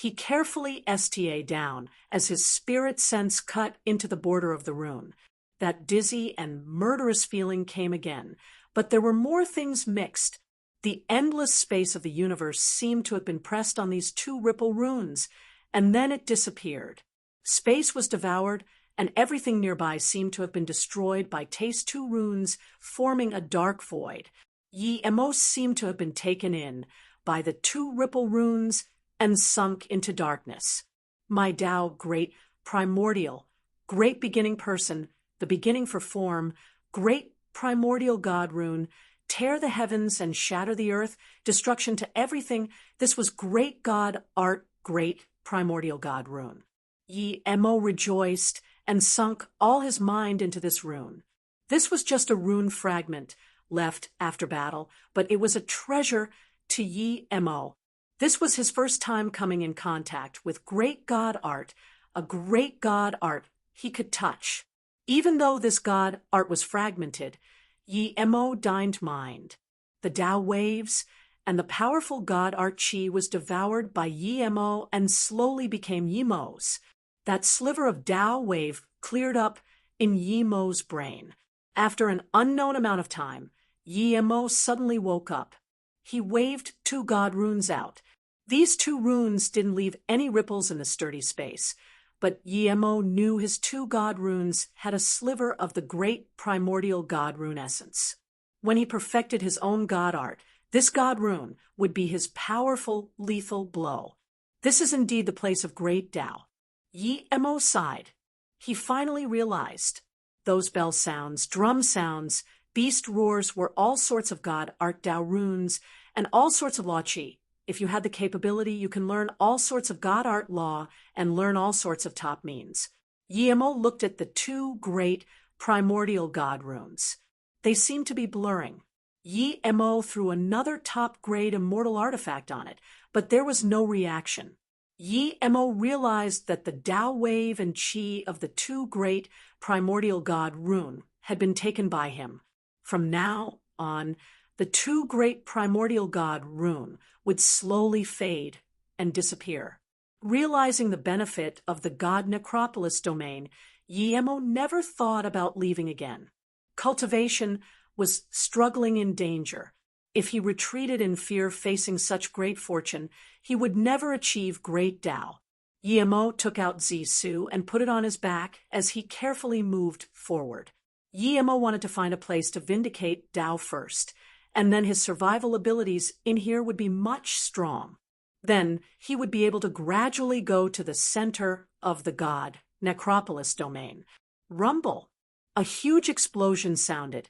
He carefully STA down as his spirit sense cut into the border of the rune. That dizzy and murderous feeling came again, but there were more things mixed. The endless space of the universe seemed to have been pressed on these two ripple runes, and then it disappeared. Space was devoured, and everything nearby seemed to have been destroyed by Taste two runes, forming a dark void. Ye Emos seemed to have been taken in by the two ripple runes and sunk into darkness. My Tao, great, primordial, great beginning person, the beginning for form, great primordial God rune, tear the heavens and shatter the earth, destruction to everything. This was great God art, great primordial God rune. Ye Emo rejoiced and sunk all his mind into this rune. This was just a rune fragment left after battle, but it was a treasure to Ye Emo. This was his first time coming in contact with great God art, a great God art he could touch. Even though this God art was fragmented, Ye Emo dined mind. The Tao waves and the powerful God art chi was devoured by Ye Emo and slowly became Yemo's. That sliver of Tao wave cleared up in Yemo's brain. After an unknown amount of time, Ye Emo suddenly woke up. He waved two God runes out. These two runes didn't leave any ripples in the sturdy space, but Ye Emo knew his two God runes had a sliver of the great primordial God rune essence. When he perfected his own God art, this God rune would be his powerful, lethal blow. This is indeed the place of great Tao. Ye Emo sighed. He finally realized. Those bell sounds, drum sounds, beast roars were all sorts of God art Tao runes and all sorts of law chi. If you had the capability, you can learn all sorts of God art law and learn all sorts of top means. Ye Emo looked at the two great primordial God runes. They seemed to be blurring. Ye Emo threw another top-grade immortal artifact on it, but there was no reaction. Ye Emo realized that the Tao wave and chi of the two great primordial God rune had been taken by him. From now on, the two great primordial God rune would slowly fade and disappear. Realizing the benefit of the God necropolis domain, Ye Emo never thought about leaving again. Cultivation was struggling in danger. If he retreated in fear facing such great fortune, he would never achieve great Tao. Ye Emo took out Zisu and put it on his back as he carefully moved forward. Ye Emo wanted to find a place to vindicate Tao first, and then his survival abilities in here would be much strong. Then he would be able to gradually go to the center of the God necropolis domain. Rumble! A huge explosion sounded,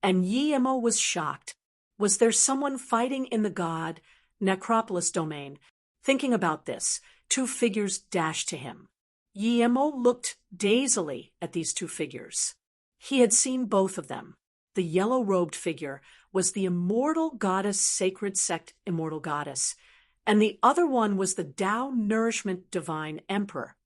and Ye Emo was shocked. Was there someone fighting in the God necropolis domain? Thinking about this, two figures dashed to him. Ye Emo looked dazedly at these two figures. He had seen both of them. The yellow-robed figure was the immortal goddess Sacred Sect Immortal Goddess, and the other one was the Tao Nourishment Divine Emperor.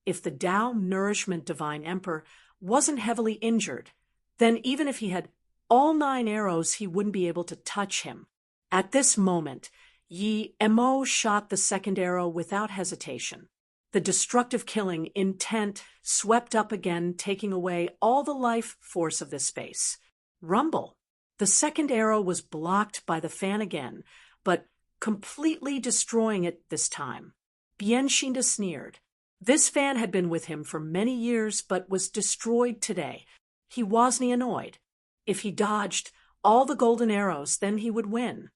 If the Tao Nourishment Divine Emperor wasn't heavily injured, then even if he had all 9 arrows, he wouldn't be able to touch him. At this moment, Ye Emo shot the second arrow without hesitation. The destructive killing intent swept up again, taking away all the life force of this space. Rumble! The second arrow was blocked by the fan again, but completely destroying it this time. Bienshinda sneered. This fan had been with him for many years, but was destroyed today. He wasn't annoyed. If he dodged all the golden arrows, then he would win.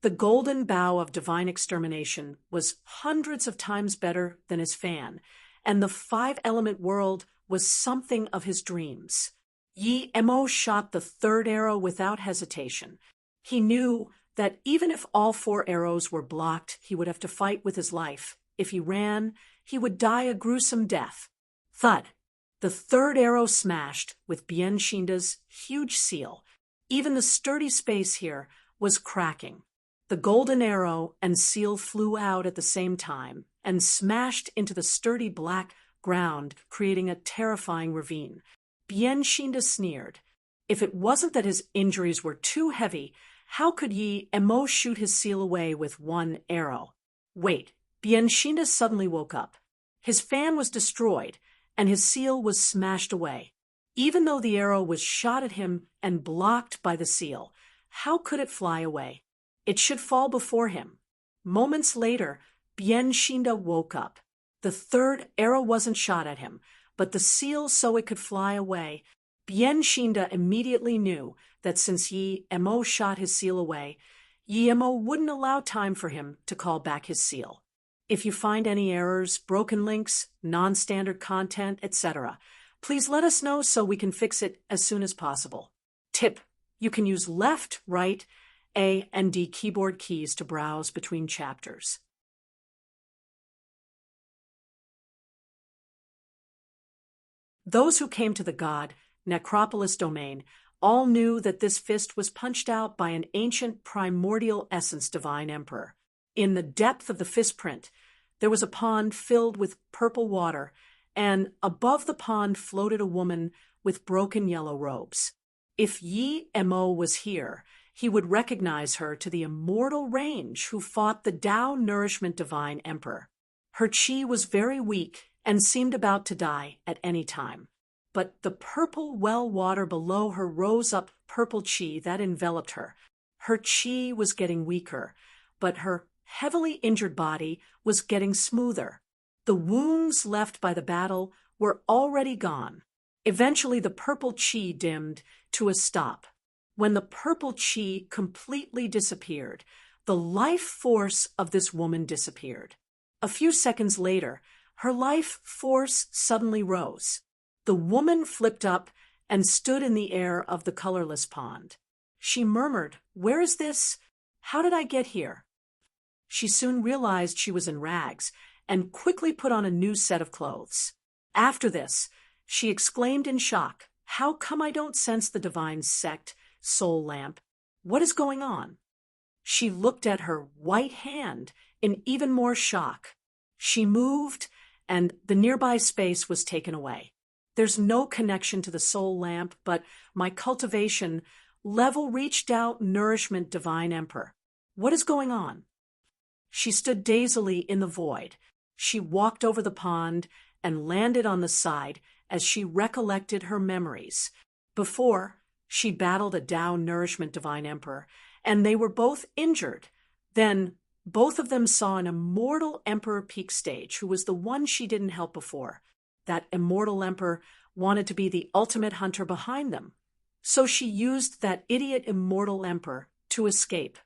The golden bow of divine extermination was hundreds of times better than his fan, and the 5-element world was something of his dreams. Ye Emo shot the third arrow without hesitation. He knew that even if all 4 arrows were blocked, he would have to fight with his life. If he ran, he would die a gruesome death. Thud! The third arrow smashed with Bienshinda's huge seal. Even the sturdy space here was cracking. The golden arrow and seal flew out at the same time and smashed into the sturdy black ground, creating a terrifying ravine. Bienshinda sneered. If it wasn't that his injuries were too heavy, how could Ye Emo shoot his seal away with 1 arrow? Wait, Bienshinda suddenly woke up. His fan was destroyed, and his seal was smashed away. Even though the arrow was shot at him and blocked by the seal, how could it fly away? It should fall before him. Moments later, Bienshinda woke up. The third arrow wasn't shot at him, but the seal so it could fly away. Bienshinda immediately knew that since Yi Mo shot his seal away, Yi Mo wouldn't allow time for him to call back his seal. If you find any errors, broken links, non-standard content, etc., please let us know so we can fix it as soon as possible. Tip: you can use left, right, A, and D keyboard keys to browse between chapters. Those who came to the god Necropolis domain all knew that this fist was punched out by an ancient primordial essence divine emperor. In the depth of the fist print, there was a pond filled with purple water, and above the pond floated a woman with broken yellow robes. If Yi Mo was here, he would recognize her to the immortal range who fought the Tao Nourishment Divine Emperor. Her chi was very weak and seemed about to die at any time. But the purple well water below her rose up purple chi that enveloped her. Her chi was getting weaker, but her heavily injured body was getting smoother. The wounds left by the battle were already gone. Eventually, the purple chi dimmed to a stop. When the purple chi completely disappeared, the life force of this woman disappeared. A few seconds later, her life force suddenly rose. The woman flipped up and stood in the air of the colorless pond. She murmured, "Where is this? How did I get here?" She soon realized she was in rags and quickly put on a new set of clothes. After this, she exclaimed in shock, "How come I don't sense the divine sect, soul lamp? What is going on?" She looked at her white hand in even more shock. She moved, and the nearby space was taken away. There's no connection to the soul lamp, but my cultivation level reached out nourishment divine emperor. What is going on? She stood dazedly in the void. She walked over the pond and landed on the side as she recollected her memories. Before, she battled a Tao Nourishment Divine Emperor, and they were both injured. Then, both of them saw an immortal Emperor peak stage, who was the one she didn't help before. That immortal Emperor wanted to be the ultimate hunter behind them. So she used that idiot immortal Emperor to escape.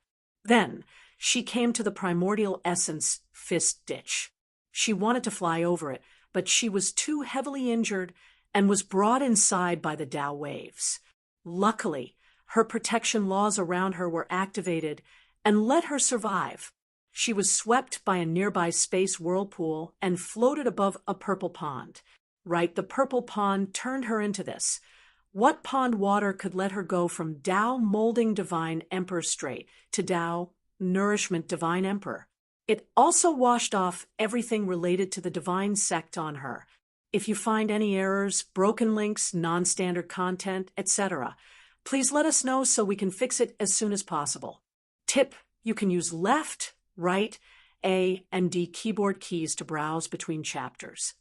Then, she came to the primordial essence fist ditch. She wanted to fly over it, but she was too heavily injured and was brought inside by the Tao waves. Luckily, her protection laws around her were activated and let her survive. She was swept by a nearby space whirlpool and floated above a purple pond. Right, the purple pond turned her into this. What pond water could let her go from Tao molding divine emperor straight to Tao nourishment divine emperor? It also washed off everything related to the divine sect on her. If you find any errors, broken links, non-standard content, etc., please let us know so we can fix it as soon as possible. Tip: you can use left, right, A, and D keyboard keys to browse between chapters.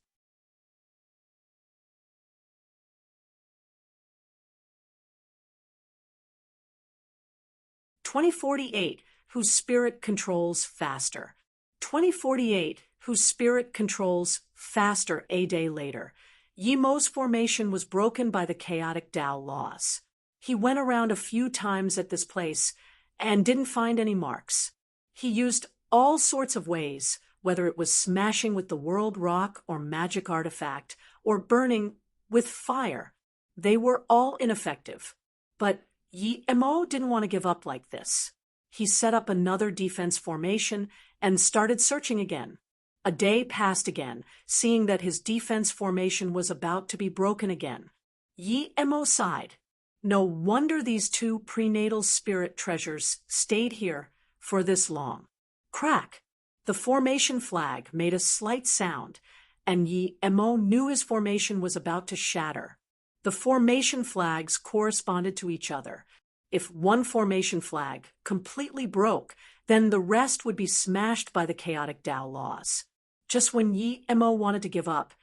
"2048, whose spirit controls faster." 2048, whose spirit controls faster a day later. Yi Mo's formation was broken by the chaotic Tao laws. He went around a few times at this place and didn't find any marks. He used all sorts of ways, whether it was smashing with the world rock or magic artifact, or burning with fire. They were all ineffective. But Yi Mo didn't want to give up like this. He set up another defense formation and started searching again. A day passed again, seeing that his defense formation was about to be broken again. Yi Mo sighed. No wonder these two prenatal spirit treasures stayed here for this long. Crack! The formation flag made a slight sound, and Yi Mo knew his formation was about to shatter. The formation flags corresponded to each other. If one formation flag completely broke, Then the rest would be smashed by the chaotic Tao laws. Just when Yi Mo wanted to give up,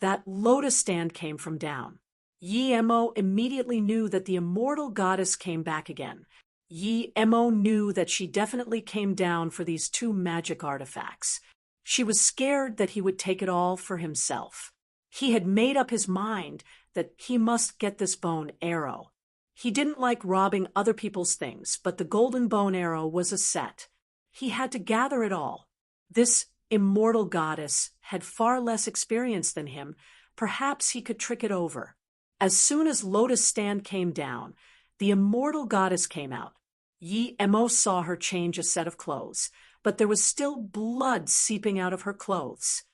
that lotus stand came from down. Yi Mo immediately knew that the immortal goddess came back again. Yi Mo knew that she definitely came down for these two magic artifacts. She was scared that he would take it all for himself. He had made up his mind that he must get this bone arrow. He didn't like robbing other people's things, but the golden bone arrow was a set. He had to gather it all. This immortal goddess had far less experience than him. Perhaps he could trick it over. As soon as Lotus Stand came down, the immortal goddess came out. Yi Mo saw her change a set of clothes, but there was still blood seeping out of her clothes.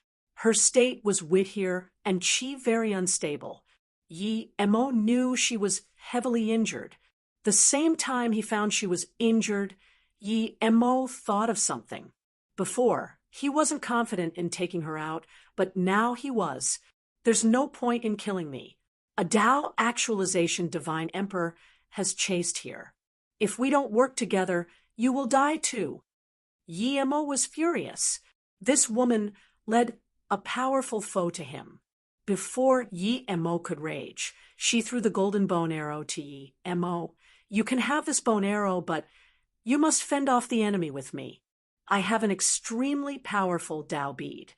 Her state was wittier and chi very unstable. Yi Mo knew she was heavily injured. The same time he found she was injured, Yi Mo thought of something. Before, he wasn't confident in taking her out, but now he was. There's no point in killing me. A Tao actualization divine emperor has chased here. If we don't work together, you will die too. Yi Mo was furious. This woman led a powerful foe to him. Before Yi Mo could rage, she threw the golden bone arrow to Yi Mo. You can have this bone arrow, but you must fend off the enemy with me. I have an extremely powerful Tao bead.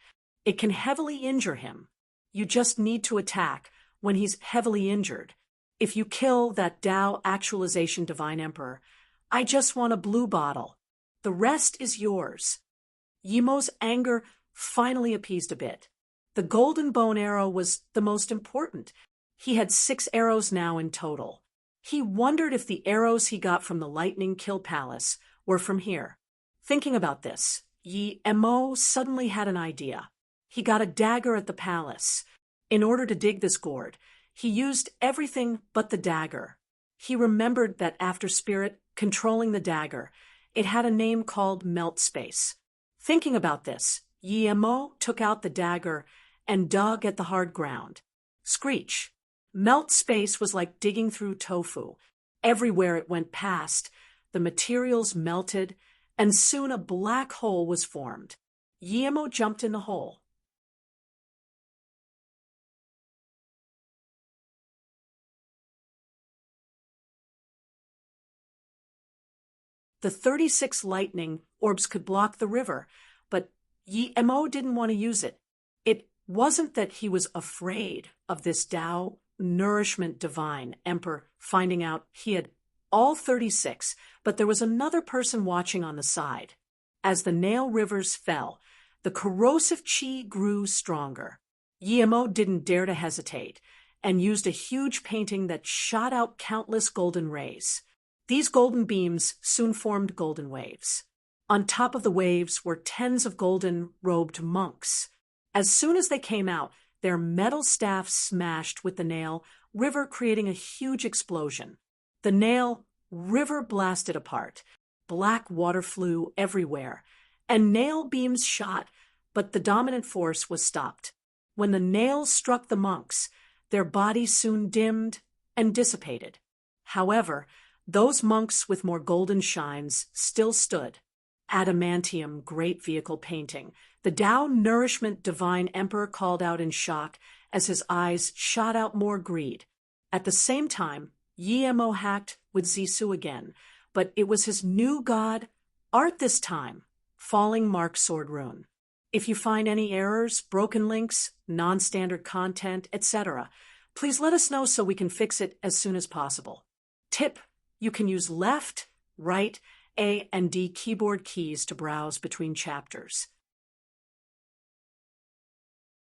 It can heavily injure him. You just need to attack when he's heavily injured. If you kill that Tao actualization divine emperor, I just want a blue bottle. The rest is yours. Yi Mo's anger finally appeased a bit. The golden bone arrow was the most important. He had 6 arrows now in total. He wondered if the arrows he got from the Lightning Kill Palace were from here. Thinking about this, Yi Mo suddenly had an idea. He got a dagger at the palace. In order to dig this gourd, he used everything but the dagger. He remembered that after Spirit controlling the dagger, it had a name called Melt Space. Thinking about this, Yi Mo took out the dagger and dug at the hard ground. Screech. Melt Space was like digging through tofu. Everywhere it went past, the materials melted, and soon a black hole was formed. Yi Mo jumped in the hole. The 36 lightning orbs could block the river, but Yi Mo didn't want to use it. It wasn't that he was afraid of this Tao nourishment divine emperor finding out he had all 36, but there was another person watching on the side. As the Nail rivers fell, the corrosive chi grew stronger. Yi Mo didn't dare to hesitate and used a huge painting that shot out countless golden rays. These golden beams soon formed golden waves. On top of the waves were tens of golden-robed monks. As soon as they came out, their metal staffs smashed with the Nail river, creating a huge explosion. The Nail river blasted apart. Black water flew everywhere, and Nail beams shot, but the dominant force was stopped. When the Nail struck the monks, their bodies soon dimmed and dissipated. However, those monks with more golden shines still stood. Adamantium great vehicle painting. The Tao Nourishment Divine Emperor called out in shock as his eyes shot out more greed. At the same time, Yi Mo hacked with Zisu again, but it was his new god, art this time, Falling Mark Sword Rune. If you find any errors, broken links, non-standard content, etc., please let us know so we can fix it as soon as possible. Tip: you can use left, right, A, and D keyboard keys to browse between chapters.